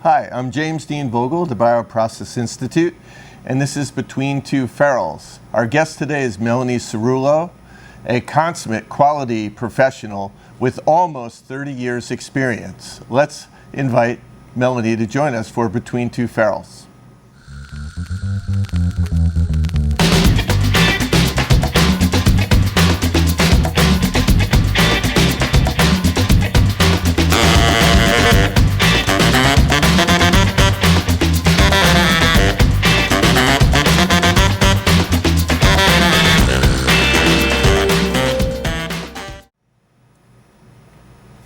Hi, I'm James Dean Vogel of the Bioprocess Institute, and this is Between Two Ferals. Our guest today is Melanie Cerullo, a consummate quality professional with almost 30 years experience. Let's invite Melanie to join us for Between Two Ferals.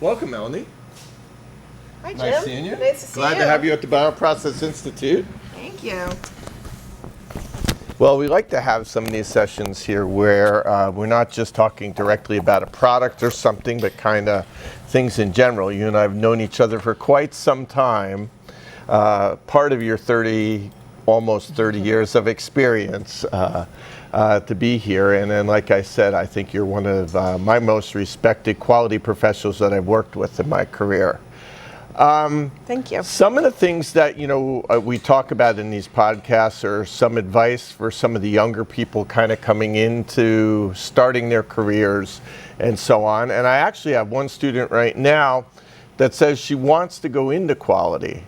Welcome, Melanie. Hi, Jim. Nice seeing you. Nice to see you. Glad to have you at the Bioprocess Institute. Thank you. Well, we like to have some of these sessions here where we're not just talking directly about a product or something, but kind of things in general. You and I have known each other for quite some time. Part of your almost 30 years of experience to be here. And then, like I said, I think you're one of my most respected quality professionals that I've worked with in my career. Thank you. Some of the things that, we talk about in these podcasts are some advice for some of the younger people kind of coming into starting their careers and so on. And I actually have one student right now that says she wants to go into quality.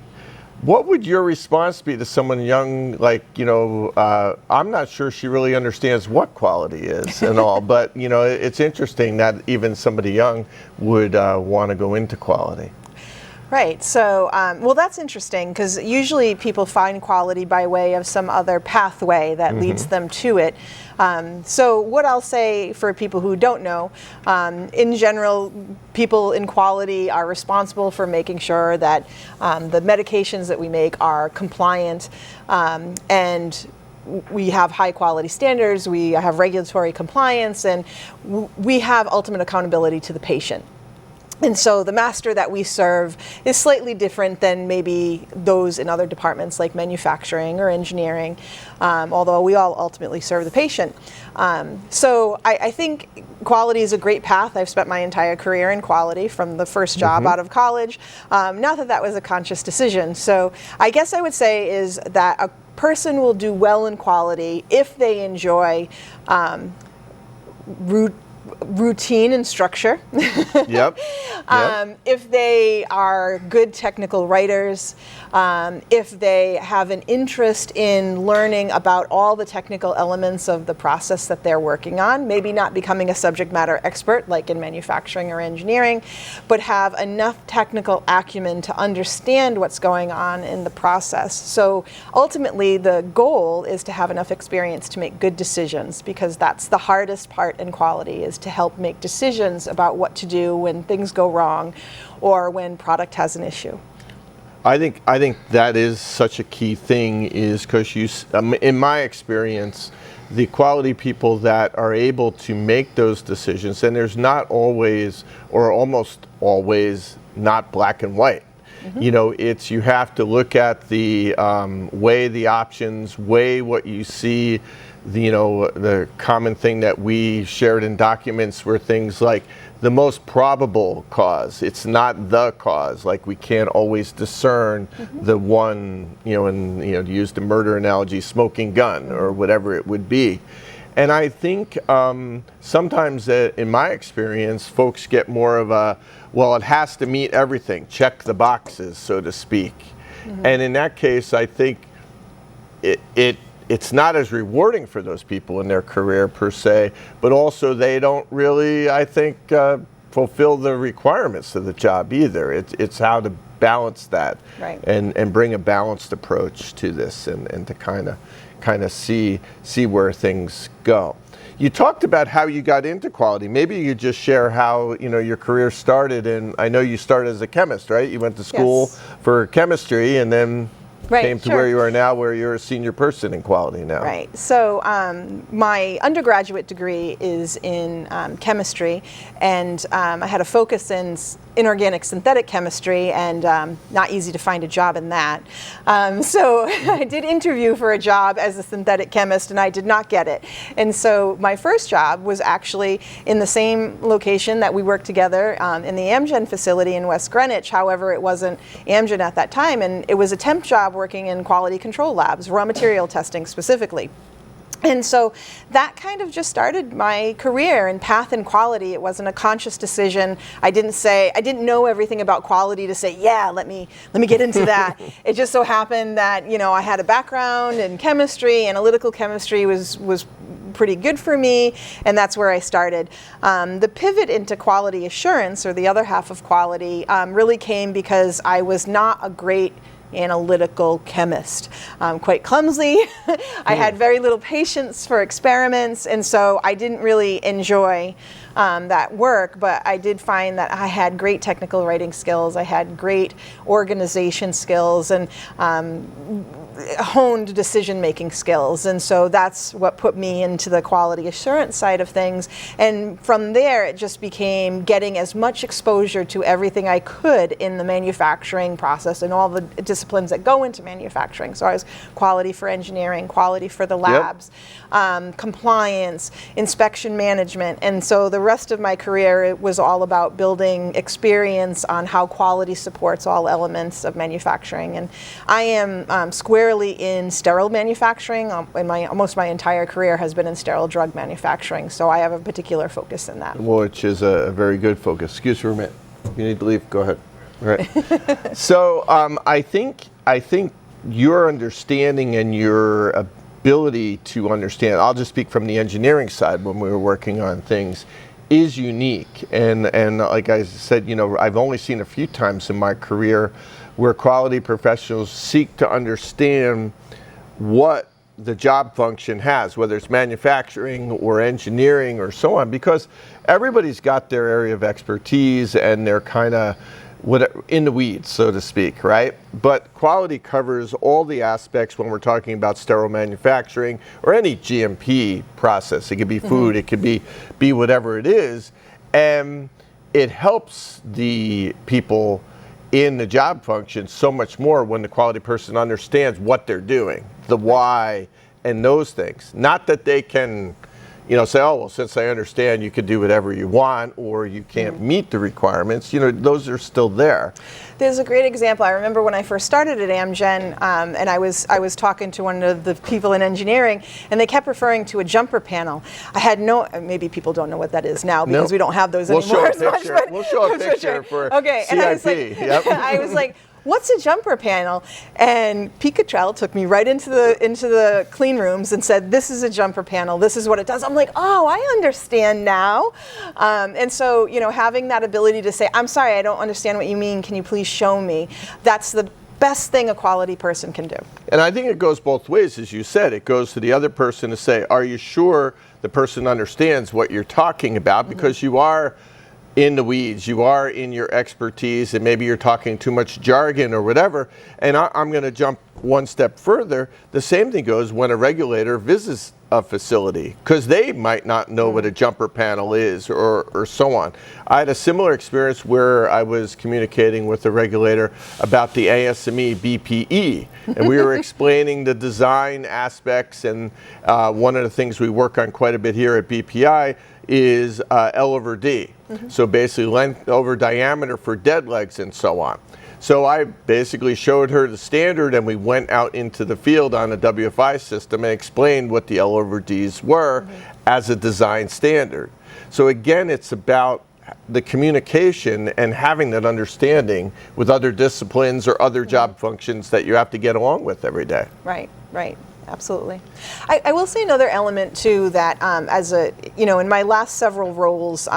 What would your response be to someone young, I'm not sure she really understands what quality is and all, but, it's interesting that even somebody young would want to go into quality. Right. So, well, that's interesting because usually people find quality by way of some other pathway that leads them to it. So what I'll say for people who don't know, in general, people in quality are responsible for making sure that the medications that we make are compliant and we have high quality standards, we have regulatory compliance, and we have ultimate accountability to the patient. And so the master that we serve is slightly different than maybe those in other departments like manufacturing or engineering, although we all ultimately serve the patient. So I think quality is a great path. I've spent my entire career in quality from the first job out of college. Not that that was a conscious decision. So I guess I would say is that a person will do well in quality if they enjoy routine and structure. Yep. If they are good technical writers, if they have an interest in learning about all the technical elements of the process that they're working on, maybe not becoming a subject matter expert like in manufacturing or engineering, but have enough technical acumen to understand what's going on in the process. So ultimately the goal is to have enough experience to make good decisions, because that's the hardest part in quality, is to help make decisions about what to do when things go wrong or when product has an issue. I think that is such a key thing, is because in my experience, the quality people that are able to make those decisions, and there's not always or almost always not black and white. You have to look at the weigh the options, weigh what you see. The common thing that we shared in documents were things like the most probable cause. It's not the cause. Like, we can't always discern the one, to use the murder analogy, smoking gun or whatever it would be. And I think sometimes in my experience, folks get more of a, well, it has to meet everything, check the boxes, so to speak. And in that case, I think it's not as rewarding for those people in their career per se, but also they don't really, I think, fulfill the requirements of the job either. It's how to balance that, right, and bring a balanced approach to this, and to kind of see where things go. You talked about how you got into quality. Maybe you just share how your career started. And I know you started as a chemist, right? You went to school for chemistry, and then Right, came to sure. where you are now, where you're a senior person in quality now. Right. So my undergraduate degree is in chemistry, and I had a focus in inorganic synthetic chemistry, and not easy to find a job in that. So I did interview for a job as a synthetic chemist, and I did not get it. And so my first job was actually in the same location that we worked together in the Amgen facility in West Greenwich. However, it wasn't Amgen at that time, and it was a temp job working in quality control labs, raw material testing specifically. And so that kind of just started my career in path and quality. It wasn't a conscious decision. I didn't know everything about quality to say, yeah, let me get into that. It just so happened that, I had a background in chemistry. Analytical chemistry was pretty good for me, and that's where I started. The pivot into quality assurance, or the other half of quality, really came because I was not a great analytical chemist. Quite clumsy. I had very little patience for experiments, and so I didn't really enjoy that work, but I did find that I had great technical writing skills, I had great organization skills, and honed decision-making skills, and so that's what put me into the quality assurance side of things. And from there, it just became getting as much exposure to everything I could in the manufacturing process and all the disciplines that go into manufacturing. So I was quality for engineering, quality for the labs, compliance, inspection management, and so the rest of my career, it was all about building experience on how quality supports all elements of manufacturing. And I am squarely in sterile manufacturing, and almost my entire career has been in sterile drug manufacturing, so I have a particular focus in that. Which is a very good focus. Excuse me for a minute. You need to leave, go ahead. All right. So I think your understanding and your ability to understand, I'll just speak from the engineering side when we were working on things, is unique. And like I said, I've only seen a few times in my career where quality professionals seek to understand what the job function has, whether it's manufacturing or engineering or so on, because everybody's got their area of expertise and they're kind of in the weeds, so to speak, right? But quality covers all the aspects when we're talking about sterile manufacturing or any GMP process. It could be food, it could be whatever it is, and it helps the people in the job function so much more when the quality person understands what they're doing, the why, and those things. Not that they can, say, oh, well, since I understand you could do whatever you want or you can't meet the requirements, those are still there. There's a great example. I remember when I first started at Amgen, and I was talking to one of the people in engineering, and they kept referring to a jumper panel. I had maybe people don't know what that is now because we don't have those anymore as much. We'll show a picture for okay, CIP. And I was like, what's a jumper panel? And Pete Cottrell took me right into the clean rooms and said, this is a jumper panel, this is what it does. I'm like, oh, I understand now. And so, having that ability to say, I'm sorry, I don't understand what you mean, can you please show me? That's the best thing a quality person can do. And I think it goes both ways, as you said. It goes to the other person to say, are you sure the person understands what you're talking about? Because you are in the weeds, you are in your expertise, and maybe you're talking too much jargon or whatever. And I'm going to jump one step further. The same thing goes when a regulator visits a facility, because they might not know what a jumper panel is or so on. I had a similar experience where I was communicating with the regulator about the ASME BPE, and we were explaining the design aspects, and one of the things we work on quite a bit here at BPI is L over D. So basically length over diameter for dead legs and so on. So I basically showed her the standard, and we went out into the field on a WFI system and explained what the L over Ds were as a design standard. So again, it's about the communication and having that understanding with other disciplines or other job functions that you have to get along with every day. Right. Absolutely. I will say another element too, that in my last several roles,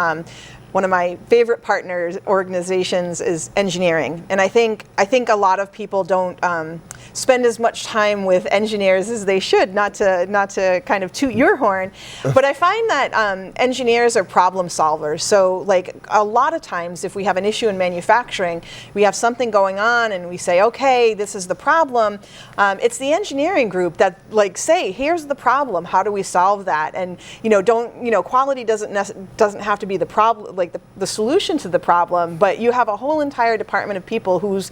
one of my favorite partners organizations is engineering, and I think a lot of people don't spend as much time with engineers as they should, not to kind of toot your horn. But I find that engineers are problem solvers. So like a lot of times if we have an issue in manufacturing, we have something going on and we say, okay, this is the problem. It's the engineering group that like say, here's the problem, how do we solve that? And quality doesn't have to be the problem, like the solution to the problem, but you have a whole entire department of people whose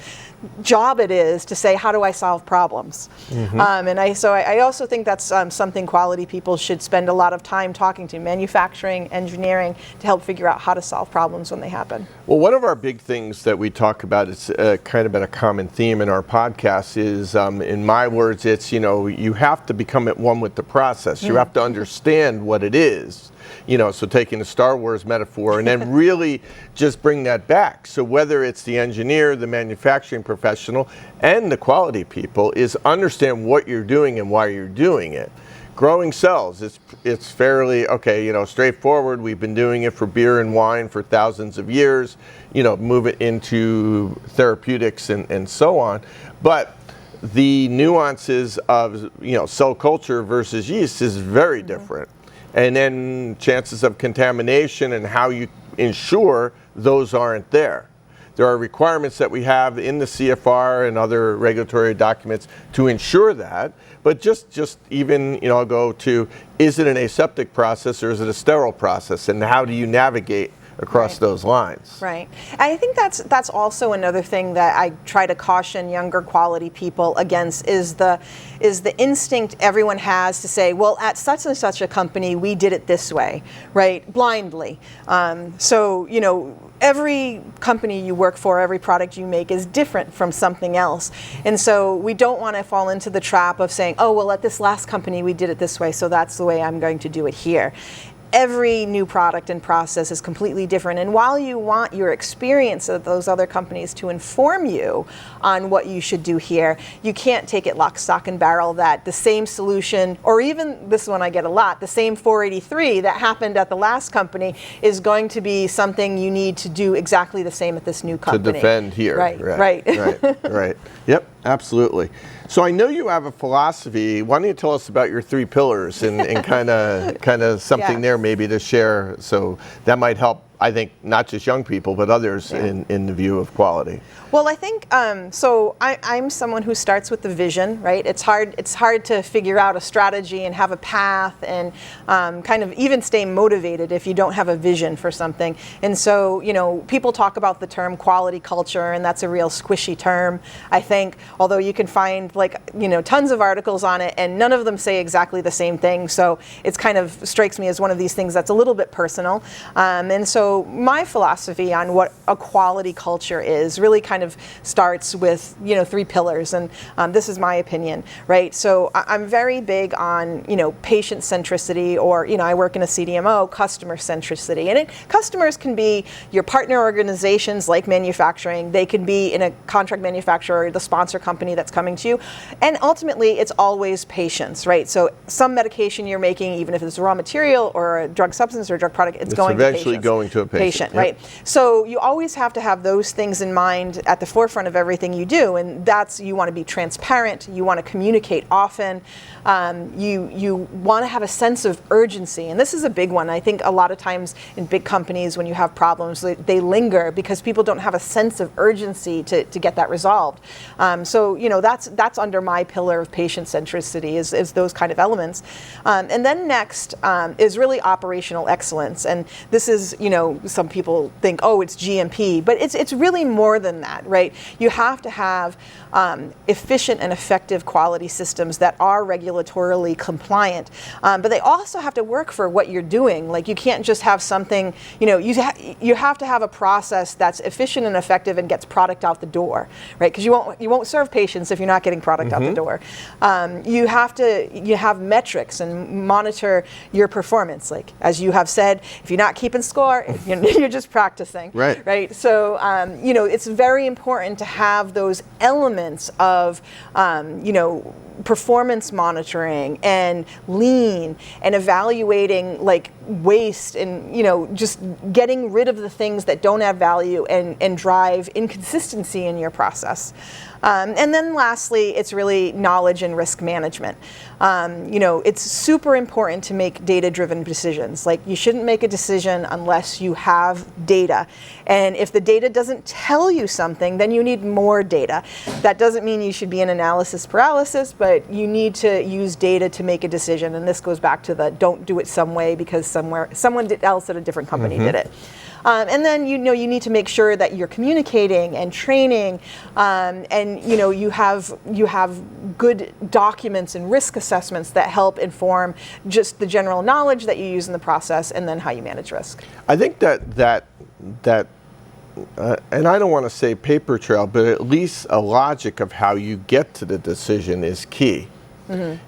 job it is to say, how do I solve problems? And I also think that's something quality people should spend a lot of time talking to, manufacturing, engineering, to help figure out how to solve problems when they happen. Well, one of our big things that we talk about, it's kind of been a common theme in our podcast, is, in my words, it's, you have to become at one with the process. You have to understand what it is. So taking the Star Wars metaphor and then really just bring that back. So whether it's the engineer, the manufacturing professional, and the quality people, is understand what you're doing and why you're doing it. Growing cells, it's fairly, straightforward. We've been doing it for beer and wine for thousands of years, move it into therapeutics and so on. But the nuances of, cell culture versus yeast is very different. And then chances of contamination and how you ensure those aren't there. There are requirements that we have in the CFR and other regulatory documents to ensure that. But just even, I'll go to, is it an aseptic process or is it a sterile process? And how do you navigate across those lines? Right. I think that's also another thing that I try to caution younger quality people against is the instinct everyone has to say, well, at such and such a company, we did it this way, right? Blindly. Every company you work for, every product you make is different from something else. And so we don't want to fall into the trap of saying, oh, well, at this last company, we did it this way, so that's the way I'm going to do it here. Every new product and process is completely different. And while you want your experience of those other companies to inform you on what you should do here, you can't take it lock, stock, and barrel that the same solution, or even this one I get a lot, the same 483 that happened at the last company is going to be something you need to do exactly the same at this new company. To defend here. Right. Yep, absolutely. So I know you have a philosophy. Why don't you tell us about your 3 pillars and kind of something there maybe to share, so that might help, I think, not just young people, but others in the view of quality. Well, I think, I'm someone who starts with the vision, right? It's hard to figure out a strategy and have a path and kind of even stay motivated if you don't have a vision for something. And so, people talk about the term quality culture, and that's a real squishy term, I think, although you can find tons of articles on it, and none of them say exactly the same thing. So it's kind of strikes me as one of these things that's a little bit personal. And so my philosophy on what a quality culture is really kind of starts with 3 pillars, and this is my opinion, right? So I'm very big on patient centricity, or I work in a CDMO, customer centricity, and customers can be your partner organizations like manufacturing. They can be in a contract manufacturer, the sponsor company that's coming to you, and ultimately it's always patients, right? So some medication you're making, even if it's a raw material or a drug substance or a drug product, it's going eventually to going to a patient, right? So you always have to have those things in mind at the forefront of everything you do, and that's, you want to be transparent, you want to communicate often, you want to have a sense of urgency, and this is a big one. I think a lot of times in big companies when you have problems, they linger because people don't have a sense of urgency to get that resolved. So that's under my pillar of patient centricity is those kind of elements. And then next is really operational excellence, and this is, some people think, oh, it's GMP, but it's really more than that, right? You have to have efficient and effective quality systems that are regulatorily compliant, but they also have to work for what you're doing. Like, you can't just have something, you have to have a process that's efficient and effective and gets product out the door, right? Because you won't serve patients if you're not getting product out the door. You have metrics and monitor your performance. Like, as you have said, if you're not keeping score, you're just practicing, right? So it's very important to have those elements of performance monitoring and lean and evaluating like waste and just getting rid of the things that don't add value and drive inconsistency in your process. And then lastly, it's really knowledge and risk management. It's super important to make data-driven decisions. Like, you shouldn't make a decision unless you have data. And if the data doesn't tell you something, then you need more data. That doesn't mean you should be in analysis paralysis, but you need to use data to make a decision. And this goes back to the don't do it some way because someone else at a different company did it. And then you need to make sure that you're communicating and training, and you have good documents and risk assessments that help inform just the general knowledge that you use in the process, and then how you manage risk. I think that and I don't want to say paper trail, but at least a logic of how you get to the decision is key. And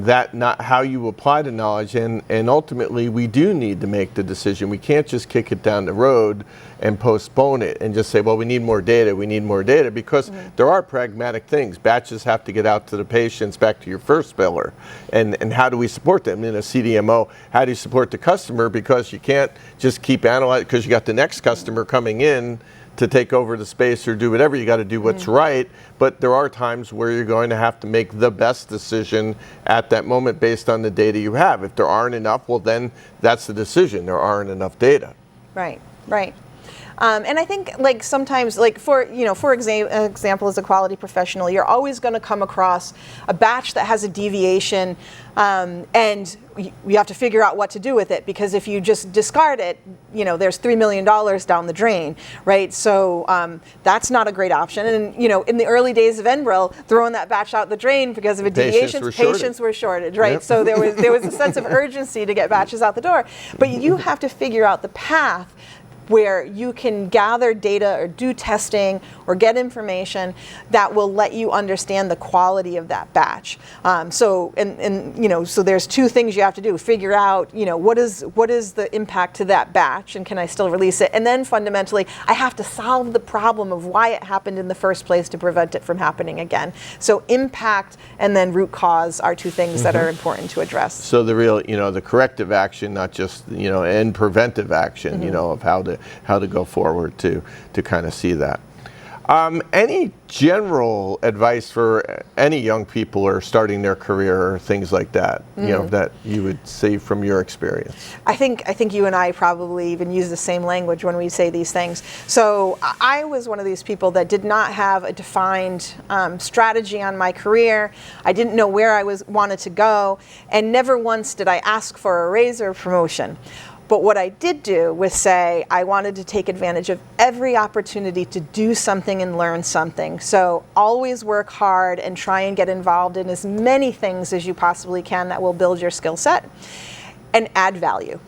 that not how you apply the knowledge, and ultimately we do need to make the decision. We can't just kick it down the road and postpone it and just say, well, we need more data, because there are pragmatic things. Batches have to get out to the patients, back to your first biller, and how do we support them in a CDMO? How do you support the customer? Because you can't just keep analyzing, because you got the next customer coming in to take over the space or do whatever. You got to do what's right, but there are times where you're going to have to make the best decision at that moment based on the data you have. If there aren't enough, well, then that's the decision. There aren't enough data. Right. And I think, like, sometimes, like, for example, as a quality professional, you're always going to come across a batch that has a deviation, and you have to figure out what to do with it, because if you just discard it, there's $3 million down the drain, right? So that's not a great option. And in the early days of Enbrel, throwing that batch out the drain because of a deviation, patients were shorted, right? Yep. So there was a sense of urgency to get batches out the door, but you have to figure out the path where you can gather data or do testing or get information that will let you understand the quality of that batch. So there's two things you have to do: figure out, what is the impact to that batch, and can I still release it? And then fundamentally, I have to solve the problem of why it happened in the first place to prevent it from happening again. So impact and then root cause are two things that are important to address. So the real, the corrective action, not just, and preventive action, of how to go forward to kind of see that. Any general advice for any young people who are starting their career or things like that, that you would say from your experience? I think you and I probably even use the same language when we say these things. So I was one of these people that did not have a defined strategy on my career. I didn't know where I wanted to go, and never once did I ask for a raise or a promotion. But what I did do was say I wanted to take advantage of every opportunity to do something and learn something. So always work hard and try and get involved in as many things as you possibly can that will build your skill set and add value.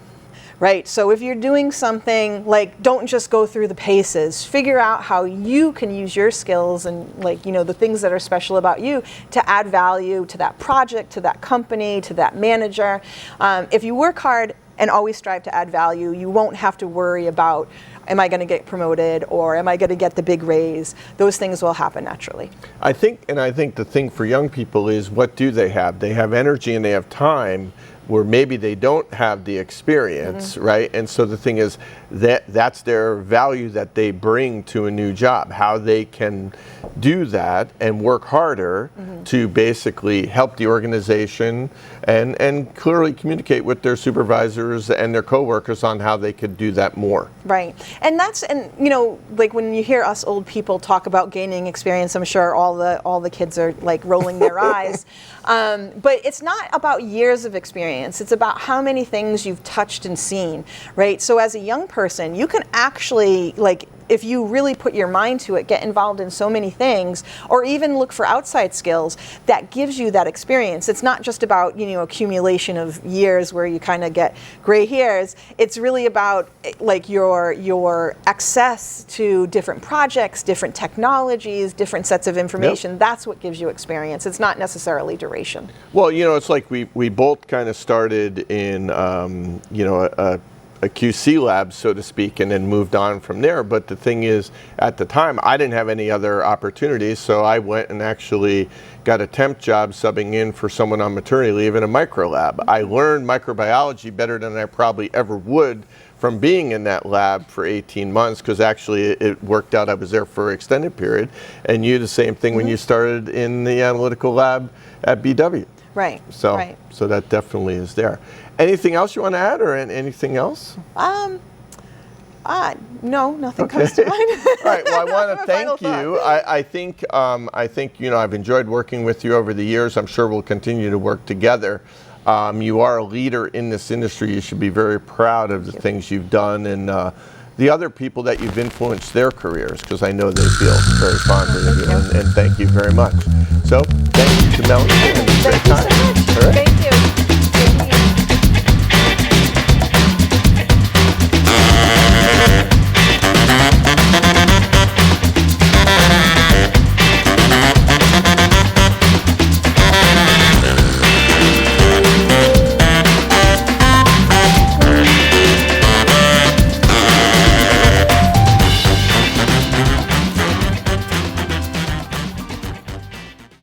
Right? So if you're doing something, like, don't just go through the paces. Figure out how you can use your skills and, the things that are special about you to add value to that project, to that company, to that manager. If you work hard and always strive to add value, you won't have to worry about, am I going to get promoted or am I going to get the big raise? Those things will happen naturally. I think the thing for young people is, what do they have? They have energy and they have time, where maybe they don't have the experience, right? And so the thing is that's their value that they bring to a new job, how they can do that and work harder to basically help the organization and clearly communicate with their supervisors and their coworkers on how they could do that more. Right. And when you hear us old people talk about gaining experience, I'm sure all the kids are like rolling their eyes. But it's not about years of experience. It's about how many things you've touched and seen, right? So as a young person, you can actually, if you really put your mind to it, get involved in so many things, or even look for outside skills that gives you that experience. It's not just about, accumulation of years where you kind of get gray hairs. It's really about your access to different projects, different technologies, different sets of information. Yep. That's what gives you experience. It's not necessarily duration. Well, it's like we both kind of started in, a QC lab, so to speak, and then moved on from there. But the thing is, at the time, I didn't have any other opportunities, so I went and actually got a temp job subbing in for someone on maternity leave in a micro lab. I learned microbiology better than I probably ever would from being in that lab for 18 months, because actually it worked out. I was there for an extended period, and you the same thing when you started in the analytical lab at BW. Right. So, right. so that definitely is there. Anything else you want to add, or anything else? No, nothing comes to mind. All right. Well, I want to Final thank you. I think I've enjoyed working with you over the years. I'm sure we'll continue to work together. You are a leader in this industry. You should be very proud of the things you've done, and the other people that you've influenced their careers, because I know they feel very fondly of you. And thank you very much. So thank you to Melanie. Thank you so much. All right. Thank you.